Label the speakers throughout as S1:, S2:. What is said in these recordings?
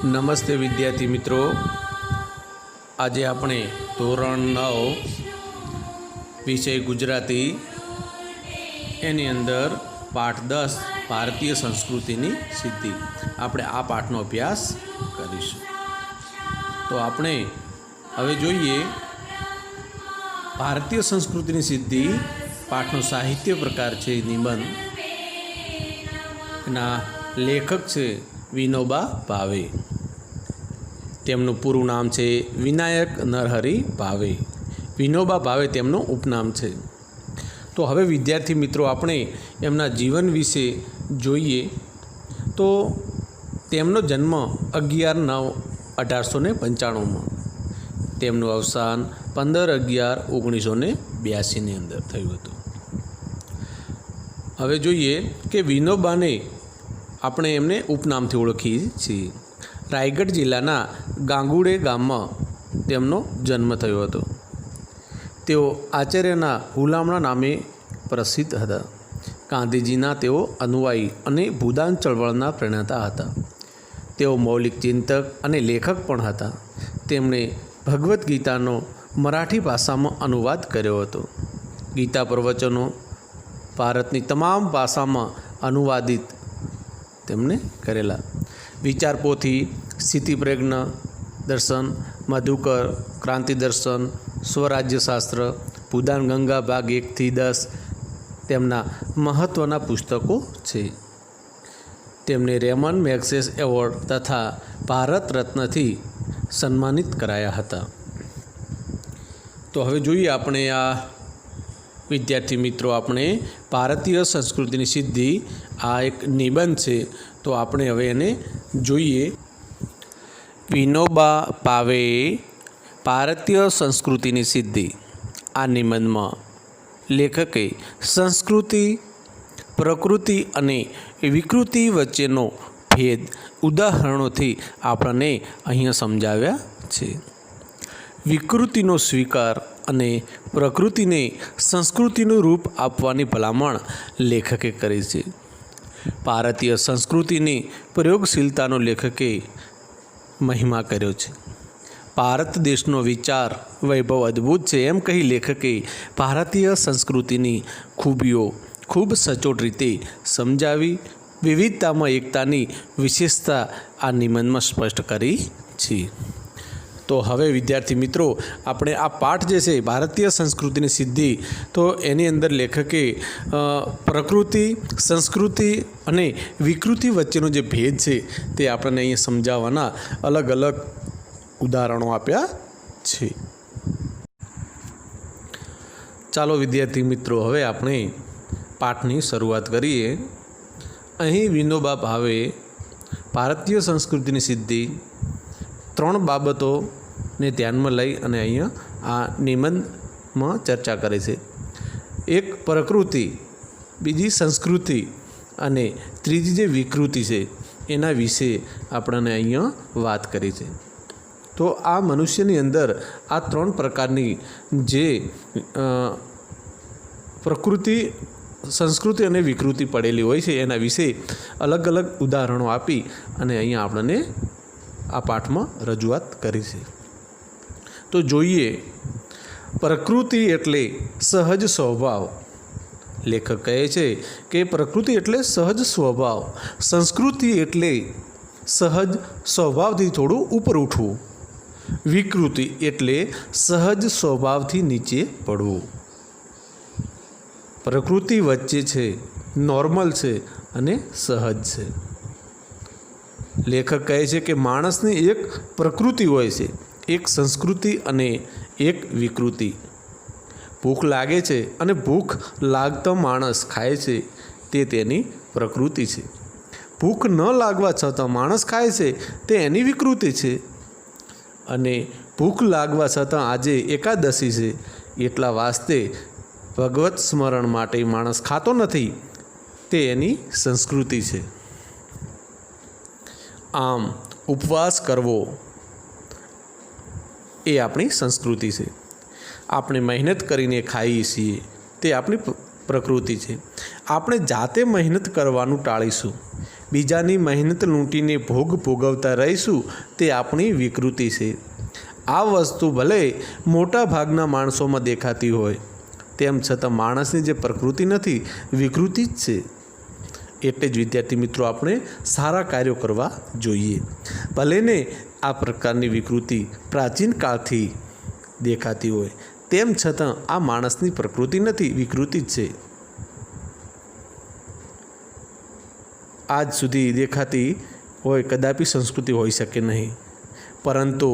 S1: નમસ્તે વિદ્યાર્થી મિત્રો, આજે આપણે ધોરણ 9 વિષય ગુજરાતી એની અંદર પાઠ 10 ભારતીય સંસ્કૃતિની સિદ્ધિ આપણે આ પાઠનો અભ્યાસ કરીશું। તો આપણે હવે જોઈએ ભારતીય સંસ્કૃતિની સિદ્ધિ પાઠનો સાહિત્ય પ્રકાર છે નિબંધ, એના લેખક છે વિનોબા ભાવે। તેમનું પૂરું નામ છે વિનાયક નરહરી ભાવે। વિનોબા ભાવે તેમનું ઉપનામ છે। તો હવે વિદ્યાર્થી મિત્રો આપણે એમના જીવન વિશે જોઈએ તો તેમનો જન્મ 11/9/1895માં, તેમનું અવસાન 15/11/1982ની અંદર થયું હતું। હવે જોઈએ કે વિનોબાને આપણે એમને ઉપનામથી ઓળખીએ છીએ। રાયગઢ જિલ્લાના ગાંગુડે ગામમાં તેમનો જન્મ થયો હતો। તેઓ આચાર્યના હુલામણા નામે પ્રસિદ્ધ હતા। ગાંધીજીના તેઓ અનુયાયી અને ભૂદાન ચળવળના પ્રેરણાતા હતા। તેઓ મૌલિક ચિંતક અને લેખક પણ હતા। તેમણે ભગવદ્ ગીતાનો મરાઠી ભાષામાં અનુવાદ કર્યો હતો। ગીતા પ્રવચનો ભારતની તમામ ભાષામાં અનુવાદિત તેમણે કરેલા। વિચારપોથી, સ્થિતિપ્રજ્ઞ દર્શન, મધુકર, ક્રાંતિ દર્શન, સ્વરાજ્યશાસ્ત્ર, ભૂદાન ગંગા ભાગ 1-10 તેમના મહત્ત્વના પુસ્તકો છે। તેમને રેમન મેગ્સેસ એવોર્ડ તથા ભારત રત્નથી સન્માનિત કરાયા હતા। તો હવે જોઈએ આપણે આ વિદ્યાર્થી મિત્રો, આપણે ભારતીય સંસ્કૃતિની સિદ્ધિ આ એક નિબંધ છે, તો આપણે હવે એને જોઈએ। વિનોબા ભાવેએ ભારતીય સંસ્કૃતિની સિદ્ધિ આ નિબંધમાં લેખકે સંસ્કૃતિ, પ્રકૃતિ અને વિકૃતિ વચ્ચેનો ભેદ ઉદાહરણોથી આપણને અહીંયા સમજાવ્યા છે। વિકૃતિનો સ્વીકાર અને પ્રકૃતિને સંસ્કૃતિનું રૂપ આપવાની ભલામણ લેખકે કરી છે। ભારતીય સંસ્કૃતિની પ્રયોગશીલતાનો લેખકે મહિમા કર્યો છે। ભારત દેશનો વિચાર વૈભવ અદ્ભુત છે એમ કહી લેખકે ભારતીય સંસ્કૃતિની ખૂબીઓ ખૂબ સચોટ રીતે સમજાવી વિવિધતામાં એકતાની વિશેષતા આ નિબંધમાં સ્પષ્ટ કરી છે। તો હવે વિદ્યાર્થી મિત્રો આપણે આ પાઠ જે છે ભારતીય સંસ્કૃતિની સિદ્ધિ, તો એની અંદર લેખકે પ્રકૃતિ, સંસ્કૃતિ અને વિકૃતિ વચ્ચેનો જે ભેદ છે તે આપણને અહીંયા સમજાવવાના અલગ અલગ ઉદાહરણો આપ્યા છે। ચાલો વિદ્યાર્થી મિત્રો હવે આપણે પાઠની શરૂઆત કરીએ। અહીં વિનોબા ભાવે ભારતીય સંસ્કૃતિની સિદ્ધિ 3 બાબતોને ધ્યાનમાં લઈ અને અહીંયા આ નિબંધમાં ચર્ચા કરે છે। એક પ્રકૃતિ, બીજી સંસ્કૃતિ અને ત્રીજી જે વિકૃતિ છે એના વિશે આપણને અહીંયા વાત કરી છે। તો આ મનુષ્યની અંદર આ 3 પ્રકારની જે પ્રકૃતિ, સંસ્કૃતિ અને વિકૃતિ પડેલી હોય છે એના વિશે અલગ અલગ ઉદાહરણો આપી અને અહીંયા આપણને આ પાઠમાં રજૂઆત કરી છે। તો જોઈએ, પ્રકૃતિ એટલે સહજ સ્વભાવ। લેખક કહે છે કે પ્રકૃતિ એટલે સહજ સ્વભાવ, સંસ્કૃતિ એટલે સહજ સ્વભાવથી થોડું ઉપર ઉઠવું, વિકૃતિ એટલે સહજ સ્વભાવથી નીચે પડવું। પ્રકૃતિ વચ્ચે છે, નોર્મલ છે અને સહજ છે। લેખક કહે છે કે માણસની એક પ્રકૃતિ હોય છે, એક સંસ્કૃતિ અને એક વિકૃતિ। ભૂખ લાગે છે અને ભૂખ લાગતો માણસ ખાય છે તે તેની પ્રકૃતિ છે। ભૂખ ન લાગવા છતાં માણસ ખાય છે તે એની વિકૃતિ છે। અને ભૂખ લાગવા છતાં આજે એકાદશી છે એટલા વાસ્તે ભગવત સ્મરણ માટે માણસ ખાતો નથી, તે એની સંસ્કૃતિ છે। આમ ઉપવાસ કરવો એ આપણી સંસ્કૃતિ છે। આપણે મહેનત કરીને ખાઈએ છીએ તે આપણી પ્રકૃતિ છે। આપણે જાતે મહેનત કરવાનું ટાળીશું, બીજાની મહેનત લૂંટીને ભોગ ભોગવતા રહીશું તે આપણી વિકૃતિ છે. આ વસ્તુ ભલે મોટા ભાગના માણસોમાં દેખાતી હોય, તેમ છતાં માણસની જે પ્રકૃતિ નથી, વિકૃતિ જ છે. એટલે જ વિદ્યાર્થી મિત્રો આપણે સારા કાર્યો કરવા જોઈએ. ભલે ને આ પ્રકારની વિકૃતિ પ્રાચીન કાળથી દેખાતી હોય, તેમ છતાં આ માણસની પ્રકૃતિ નથી, વિકૃતિ જ છે. આજ સુધી દેખાતી હોય કદાપી સંસ્કૃતિ હોઈ શકે નહીં, પરંતુ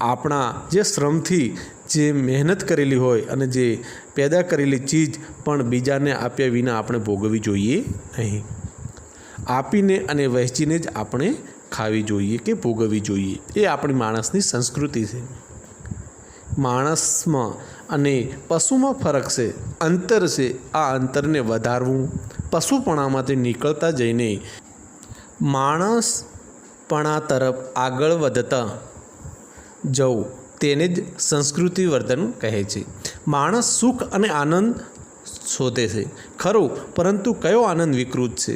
S1: આપણા જે શ્રમથી જે મહેનત કરેલી હોય અને જે પેદા કરેલી ચીજ પણ બીજાને આપ્યા વિના આપણે ભોગવવી જોઈએ નહીં. આપીને અને વહેંચીને જ આપણે ખાવી જોઈએ કે ભોગવવી જોઈએ. એ આપણી માણસની સંસ્કૃતિ છે. માણસમાં અને પશુમાં ફરક છે, અંતર છે. આ અંતરને વધારવું, પશુપણામાંથી નીકળતા જઈને માણસપણા તરફ આગળ વધતા જવું, તેને જ સંસ્કૃતિ વર્ધન કહે છે. માણસ સુખ અને આનંદ શોધે છે ખરું, પરંતુ કયો આનંદ વિકૃત છે,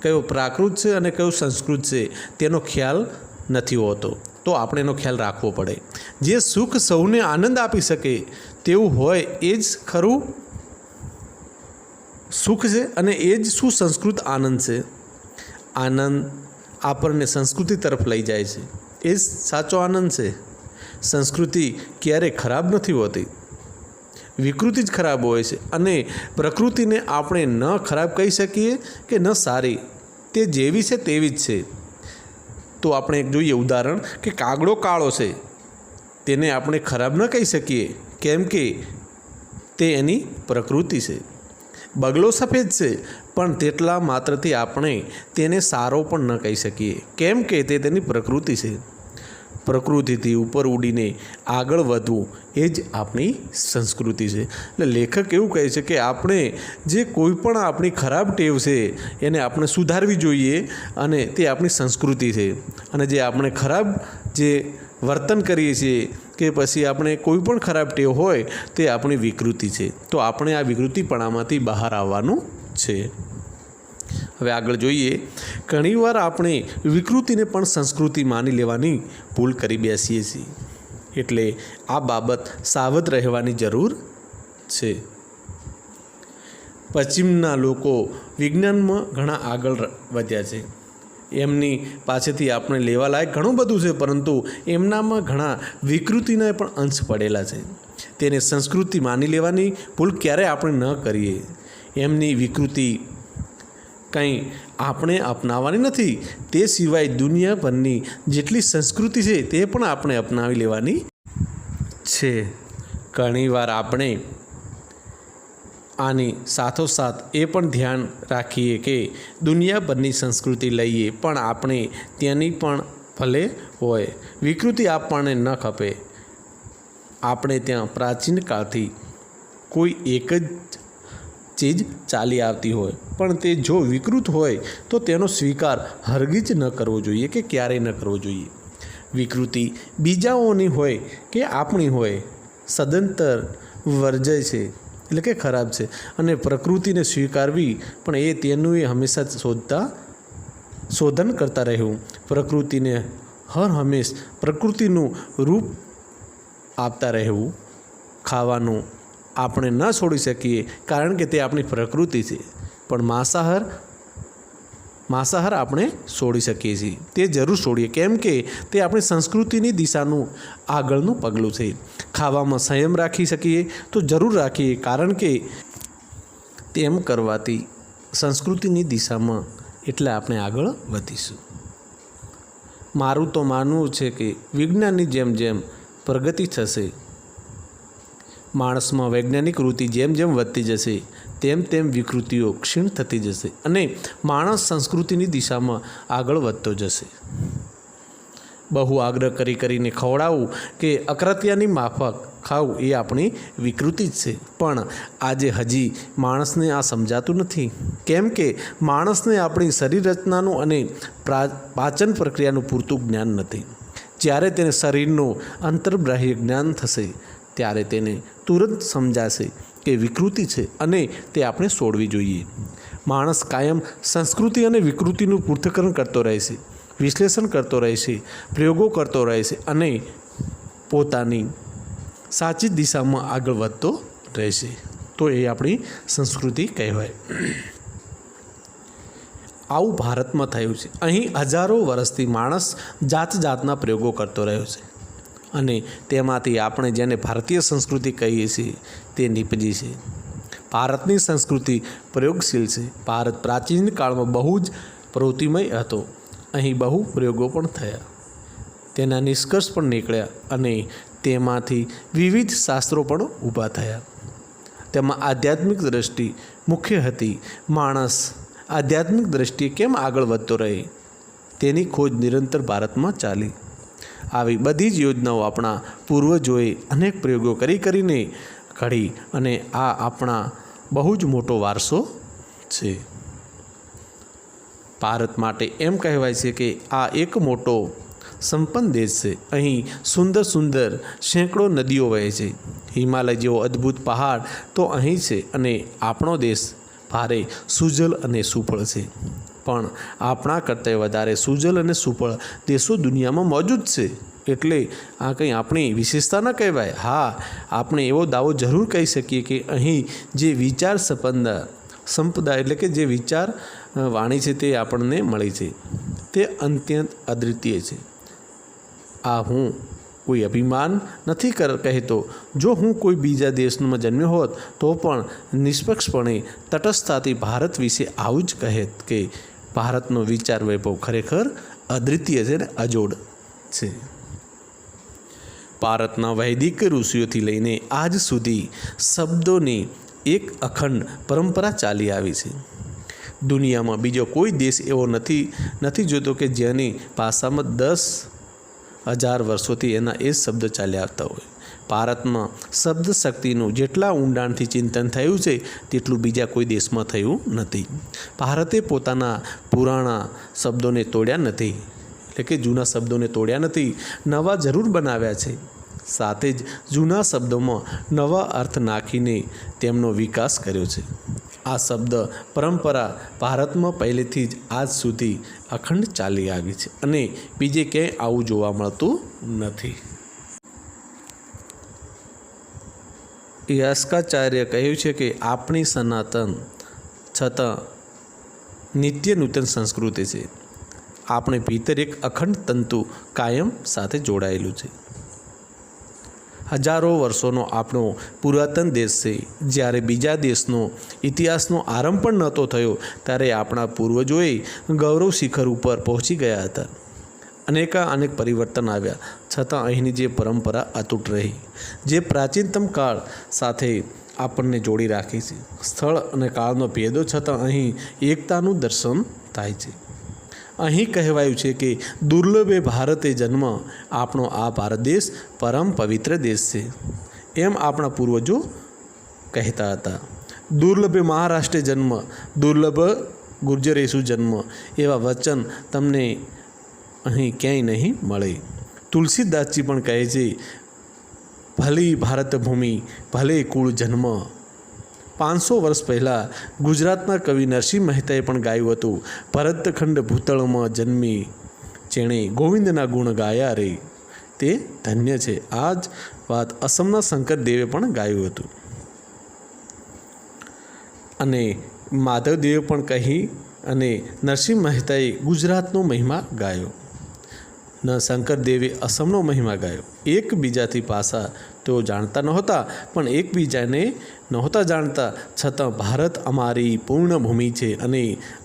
S1: કયો પ્રાકૃત છે અને કયો સંસ્કૃત છે તેનો ખ્યાલ નથી હોતો. તો આપણે એનો ખ્યાલ રાખવો પડે. જે સુખ સૌને આનંદ આપી શકે તેવું હોય એ જ ખરું સુખ છે અને એ જ સુસંસ્કૃત આનંદ છે. આનંદ આપણને સંસ્કૃતિ તરફ લઈ જાય છે, એ જ સાચો આનંદ છે. સંસ્કૃતિ ક્યારેય ખરાબ નથી હોતી, વિકૃતિ જ ખરાબ હોય છે. અને પ્રકૃતિને આપણે ન ખરાબ કહી શકીએ કે ન સારી, તે જેવી છે તેવી જ છે. તો આપણે એક જોઈએ ઉદાહરણ કે કાગડો કાળો છે, તેને આપણે ખરાબ ન કહી શકીએ, કેમ કે તે એની પ્રકૃતિ છે. બગલો સફેદ છે, પણ તેટલા માત્રથી આપણે તેને સારો પણ ન કહી શકીએ, કેમ કે તે તેની પ્રકૃતિ છે. પ્રકૃતિથી ઉપર ઉડીને આગળ વધવું એ જ આપણી સંસ્કૃતિ છે. એટલે લેખક એવું કહે છે કે આપણે જે કોઈ પણ આપણી ખરાબ ટેવ છે એને આપણે સુધારવી જોઈએ, અને તે આપણી સંસ્કૃતિ છે. અને જે આપણે ખરાબ જે વર્તન કરીએ છીએ કે પછી આપણે કોઈ પણ ખરાબ ટેવ હોય તે આપણી વિકૃતિ છે. તો આપણે આ વિકૃતિપણામાંથી બહાર આવવાનું છે. હવે આગળ જોઈએ. ઘણીવાર આપણે વિકૃતિને પણ સંસ્કૃતિ માની લેવાની ભૂલ કરી બેસીએ છીએ, એટલે આ બાબત સાવધ રહેવાની જરૂર છે. પશ્ચિમના લોકો વિજ્ઞાનમાં ઘણા આગળ વધ્યા છે. એમની પાસેથી આપણે લેવા લાયક ઘણું બધું છે, પરંતુ એમનામાં ઘણા વિકૃતિના પણ અંશ પડેલા છે. તેને સંસ્કૃતિ માની લેવાની ભૂલ ક્યારેય આપણે ન કરીએ. એમની વિકૃતિ કંઈ આપણે અપનાવવાની નથી, તે સિવાય દુનિયાભરની જેટલી સંસ્કૃતિ છે તે પણ આપણે અપનાવી લેવાની છે. ઘણીવાર આપણે આની સાથોસાથ એ પણ ધ્યાન રાખીએ કે દુનિયાભરની સંસ્કૃતિ લઈએ, પણ આપણે તેની પણ ભલે હોય વિકૃતિ આપણને ન ખપે. આપણે ત્યાં પ્રાચીન કાળથી કોઈ એક જ ચીજ ચાલી આવતી હોય, પણ તે જો વિકૃત હોય તો તેનો સ્વીકાર હરગીજ ન કરવો જોઈએ કે ક્યારેય ન કરવો જોઈએ. વિકૃતિ બીજાઓની હોય કે આપણી હોય, સદંતર વર્જય છે, એટલે કે ખરાબ છે. અને પ્રકૃતિને સ્વીકારવી પણ એ તેનું એ હંમેશા શોધન કરતા રહેવું. પ્રકૃતિને હર હંમેશ પ્રકૃતિનું રૂપ આપતા રહેવું. ખાવાનું આપણે ન છોડી શકીએ કારણ કે તે આપણી પ્રકૃતિ છે, પણ માંસાહાર આપણે છોડી શકીએ છીએ. તે જરૂર છોડીએ, કેમ કે તે આપણી સંસ્કૃતિની દિશાનું આગળનું પગલું છે. ખાવામાં સંયમ રાખી શકીએ તો જરૂર રાખીએ, કારણ કે તેમ કરવાથી સંસ્કૃતિની દિશામાં એટલે આપણે આગળ વધીશું. મારું તો માનવું છે કે વિજ્ઞાનની જેમ જેમ પ્રગતિ થશે, માણસમાં વૈજ્ઞાનિક વૃત્તિ જેમ જેમ વધતી જશે તેમ તેમ વિકૃતિઓ ક્ષીણ થતી જશે અને માણસ સંસ્કૃતિની દિશામાં આગળ વધતો જશે. બહુ આગ્રહ કરીને ખવડાવવું કે અકૃત્યાની માફક ખાવું એ આપણી વિકૃતિ જ છે. પણ આજે હજી માણસને આ સમજાતું નથી, કેમ કે માણસને આપણી શરીર રચનાનું અને પાચન પ્રક્રિયાનું પૂરતું જ્ઞાન નથી. જ્યારે તેને શરીરનું અંતર્બાહ્ય જ્ઞાન થશે ત્યારે તેને તુરંત સમજાશે કે વિકૃતિ છે અને તે આપણે છોડવી જોઈએ. માણસ કાયમ સંસ્કૃતિ અને વિકૃતિનું પૃથ્થકરણ કરતો રહે છે, વિશ્લેષણ કરતો રહે છે, પ્રયોગો કરતો રહે છે અને પોતાની સાચી દિશામાં આગળ વધતો રહેશે, તો એ આપણી સંસ્કૃતિ કહેવાય. આવું ભારતમાં થયું છે. અહીં હજારો વર્ષથી માણસ જાત જાતના પ્રયોગો કરતો રહ્યો છે અને તેમાંથી આપણે જેને ભારતીય સંસ્કૃતિ કહીએ છીએ તે નીપજી છે. ભારતની સંસ્કૃતિ પ્રયોગશીલ છે. ભારત પ્રાચીન કાળમાં બહુ જ પ્રવૃત્તિમય હતો. અહીં બહુ પ્રયોગો પણ થયા, તેના નિષ્કર્ષ પણ નીકળ્યા અને તેમાંથી વિવિધ શાસ્ત્રો પણ ઊભા થયા. તેમાં આધ્યાત્મિક દૃષ્ટિ મુખ્ય હતી. માણસ આધ્યાત્મિક દૃષ્ટિએ કેમ આગળ વધતો રહે તેની ખોજ નિરંતર ભારતમાં ચાલી. આવી બધી જ યોજનાઓ આપણા પૂર્વજોએ અનેક પ્રયોગો કરીને ઘડી અને આ આપણા બહુ જ મોટો વારસો છે. ભારત માટે એમ કહેવાય છે કે આ એક મોટો સંપન્ન દેશ છે. અહીં સુંદર સુંદર સેંકડો નદીઓ વહે છે. હિમાલય જેવો અદ્ભુત પહાડ તો અહીં છે અને આપણો દેશ ભારે સુજલ અને સુફળ છે. પણ આપણા કરતાં વધારે સુજલ અને સુફળ દેશો દુનિયામાં મોજૂદ છે. એટલે આ કંઈ આપણી વિશેષતા ન કહેવાય. હા, આપણે એવો દાવો જરૂર કહી શકીએ કે અહીં જે વિચાર સંપદા એટલે કે જે વિચાર વાણી છે તે આપણને મળી છે તે અત્યંત અદ્વિતીય છે. આ હું કોઈ અભિમાન નથી કહેતો. જો હું કોઈ બીજા દેશમાં જન્મ્યો હોત તો પણ નિષ્પક્ષપણે તટસ્થતાથી ભારત વિશે આવું જ કહેત કે ભારતનો વિચાર વૈભવ ખરેખર અદ્વિતીય છે ને અજોડ છે. ભારતના વૈદિક ઋષિઓથી લઈને આજ સુધી શબ્દોની એક અખંડ પરંપરા ચાલી આવી છે. દુનિયામાં બીજો કોઈ દેશ એવો નથી જોતો કે જેની ભાષામાં 10,000 વર્ષોથી એના એ શબ્દ ચાલ્યા આવતા હોય. ભારતમાં શબ્દ શક્તિનું જેટલા ઊંડાણથી ચિંતન થયું છે તેટલું બીજા કોઈ દેશમાં થયું નથી. ભારતે પોતાના પુરાણા શબ્દોને તોડ્યા નથી, એટલે કે જૂના શબ્દોને તોડ્યા નથી, નવા જરૂર બનાવ્યા છે. સાથે જ જૂના શબ્દોમાં નવા અર્થ નાખીને તેમનો વિકાસ કર્યો છે. આ શબ્દ પરંપરા ભારતમાં પહેલેથી જ આજ સુધી અખંડ ચાલી આવી છે અને બીજે ક્યાંય આવું જોવા મળતું નથી. યાસ્કાચાર્ય કહ્યું છે કે આપણી સનાતન છતાં નિત્ય નૂતન સંસ્કૃતિ છે. આપણે ભીતર એક અખંડ તંતુ કાયમ સાથે જોડાયેલું છે. હજારો વર્ષોનો આપણો પુરાતન દેશ છે. જ્યારે બીજા દેશનો ઇતિહાસનો આરંભ પણ નહોતો થયો ત્યારે આપણા પૂર્વજોએ ગૌરવ શિખર ઉપર પહોંચી ગયા હતા. અનેક પરિવર્તન આવ્યા છતાં અહીંની જે પરંપરા અતૂટ રહી, જે પ્રાચીનતમ કાળ સાથે આપણને જોડી રાખી છે. સ્થળ અને કાળનો ભેદો છતાં અહીં એકતાનું દર્શન થાય છે. અહીં કહેવાયું છે કે દુર્લભે ભારતે જન્મ, આપણો આ ભારત દેશ પરમ પવિત્ર દેશ છે. એમ આપણા પૂર્વજો કહેતા હતા. દુર્લભે મહારાષ્ટ્રે જન્મ, દુર્લભ ગુર્જરેશુ જન્મ, એવા વચન તમને અહીં ક્યાંય નહીં મળે. તુલસીદાસજી પણ કહે છે, ભલી ભારત ભૂમિ ભલે કુળ જન્મ. 500 વર્ષ પહેલાં ગુજરાતના કવિ નરસિંહ મહેતાએ પણ ગાયું હતું, ભરતખંડ ભૂતળમાં જન્મી જેણે ગોવિંદના ગુણ ગાયા રે, તે ધન્ય છે. આ જ વાત અસમના શંકરદેવે પણ ગાયું હતું અને માધવદેવે પણ કહી અને નરસિંહ મહેતાએ ગુજરાતનો મહિમા ગાયો. શંકરદેવે અસમનો મહિમા ગાયો. એકબીજાથી પાસા તેઓ જાણતા નહોતા, પણ એકબીજાને નહોતા જાણતા છતાં ભારત અમારી પૂર્ણભૂમિ છે અને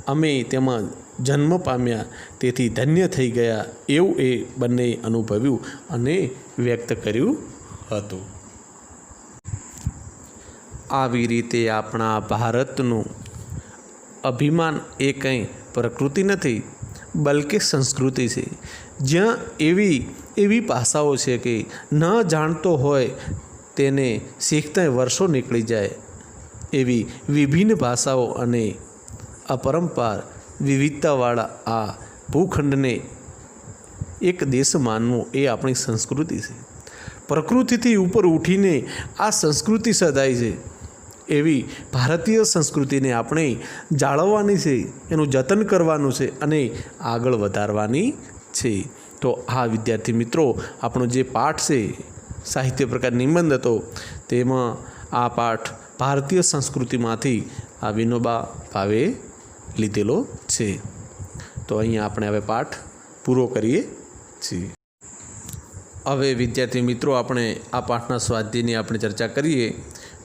S1: અમે તેમાં જન્મ પામ્યા, તેથી ધન્ય થઈ ગયા એવું એ બંને અનુભવ્યું અને વ્યક્ત કર્યું હતું. આવી રીતે આપણા ભારતનું અભિમાન એ કંઈ પ્રકૃતિ નથી, બલકે સંસ્કૃતિ છે. જ્યાં એવી ભાષાઓ છે કે ન જાણતો હોય તેને શીખતા વર્ષો નીકળી જાય, એવી વિભિન્ન ભાષાઓ અને અપરંપાર વિવિધતાવાળા આ ભૂખંડને એક દેશ માનવું એ આપણી સંસ્કૃતિ છે. પ્રકૃતિથી ઉપર ઉઠીને આ સંસ્કૃતિ સધાઈ છે. એવી ભારતીય સંસ્કૃતિને આપણે જાળવવાની છે, એનું જતન કરવાનું છે અને આગળ વધારવાની છે. તો આ વિદ્યાર્થી મિત્રો આપણો જે પાઠ છે સાહિત્ય પ્રકાર નિબંધ હતો તેમાં આ પાઠ ભારતીય સંસ્કૃતિમાંથી આ વિનોબા ભાવે લીધેલો છે. તો અહીંયા આપણે હવે પાઠ પૂરો કરીએ છીએ. હવે વિદ્યાર્થી મિત્રો આપણે આ પાઠના સ્વાધ્યાયની આપણે ચર્ચા કરીએ.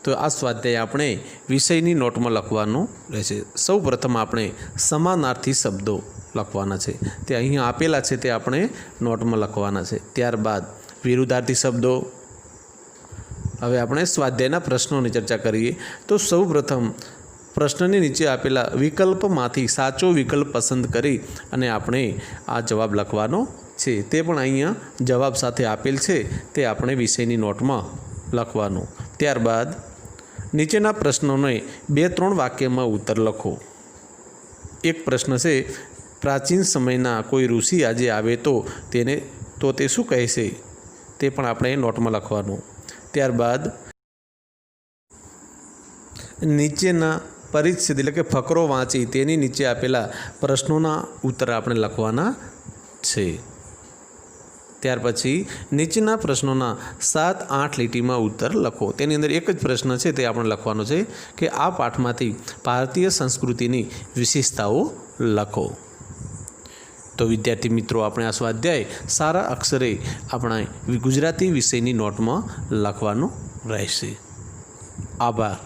S1: તો આ સ્વાધ્યાય આપણે વિષયની નોટમાં લખવાનું રહેશે. સૌ પ્રથમ આપણે સમાનાર્થી શબ્દો લખવાના છે, તે અહીંયા આપેલા છે તે આપણે નોટમાં લખવાના છે. ત્યારબાદ વિરુદ્ધાર્થી શબ્દો. હવે આપણે સ્વાધ્યાયના પ્રશ્નોની ચર્ચા કરીએ. તો સૌ પ્રથમ પ્રશ્નની નીચે આપેલા વિકલ્પમાંથી સાચો વિકલ્પ પસંદ કરી અને આપણે આ જવાબ લખવાનો છે. તે પણ અહીંયા જવાબ સાથે આપેલ છે, તે આપણે વિષયની નોટમાં લખવાનું. ત્યારબાદ નીચેના પ્રશ્નોને 2-3 વાક્યમાં ઉત્તર લખો. એક પ્રશ્ન છે, પ્રાચીન સમયના કોઈ ઋષિ આજે આવે તો તે શું કહેશે, તે પણ આપણે નોટમાં લખવાનું. ત્યારબાદ નીચેના પરિચ્છેદ એટલે કે ફકરો વાંચી તેની નીચે આપેલા પ્રશ્નોના ઉત્તર આપણે લખવાના છે. ત્યાર પછી નીચેના પ્રશ્નોના 7-8 લીટીમાં ઉત્તર લખો. તેની અંદર એક જ પ્રશ્ન છે તે આપણે લખવાનો છે કે આ પાઠમાંથી ભારતીય સંસ્કૃતિની વિશેષતાઓ લખો. તો વિદ્યાર્થી મિત્રો આપણે આ સ્વાધ્યાય સારા અક્ષરે આપણા ગુજરાતી વિષયની નોટમાં લખવાનું રહેશે. આભાર.